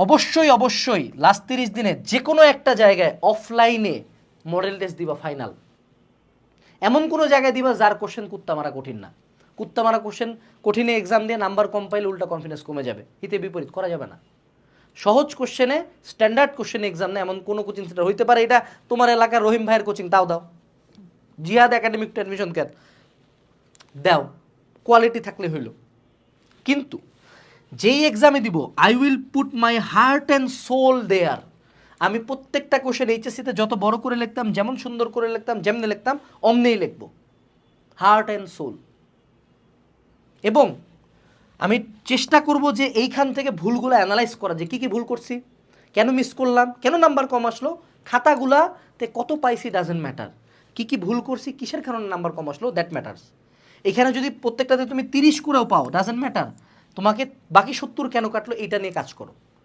অবশ্যই অবশ্যই লাস্ট 30 দিনে যে কোনো একটা জায়গায় অফলাইনে মডেল টেস্ট দিবা ফাইনাল। এমন কোনো জায়গায় দিবা যার কোশ্চেন কুত্তা মারা কঠিন না। কুত্তা মারা কোশ্চেন কঠিনে এক্সাম দিয়ে নাম্বার কম পাইলে উল্টা কনফিডেন্স কমে যাবে, হিতে বিপরীত করা যাবে না। সহজ কোশ্চেনে স্ট্যান্ডার্ড কোশ্চেনে এক্সাম না এমন কোনো কোচিং সেন্টার হইতে পারে, এটা তোমার এলাকার রহিম ভাইয়ের কোচিং, তাও দাও, জিহাদ একাডেমিক টু অ্যাডমিশন কেন দাও, কোয়ালিটি থাকলে হইল। কিন্তু যেই এক্সামে দিব I will put my heart and soul there. আমি প্রত্যেকটা কোশ্চেন এইচএসসিতে যত বড় করে লিখতাম, যেমন সুন্দর করে লিখতাম, যেমনি লিখতাম অমনেই লিখবো, হার্ট অ্যান্ড সোল। এবং আমি চেষ্টা করব যে এইখান থেকে ভুলগুলো অ্যানালাইজ করা, যে কী কী ভুল করছি, কেন মিস করলাম, কেন নাম্বার কম আসলো, খাতাগুলাতে কত পাইছি ডাজেন্ট ম্যাটার, কী কী ভুল করছি, কিসের কারণে নাম্বার কম আসলো দ্যাট ম্যাটার্স। এখানে যদি প্রত্যেকটাতে তুমি 30 করেও পাও ডাজেন্ট ম্যাটার, তোমাকে বাকি 70 কেন কাটলো এইটা নিয়ে কাজ করো।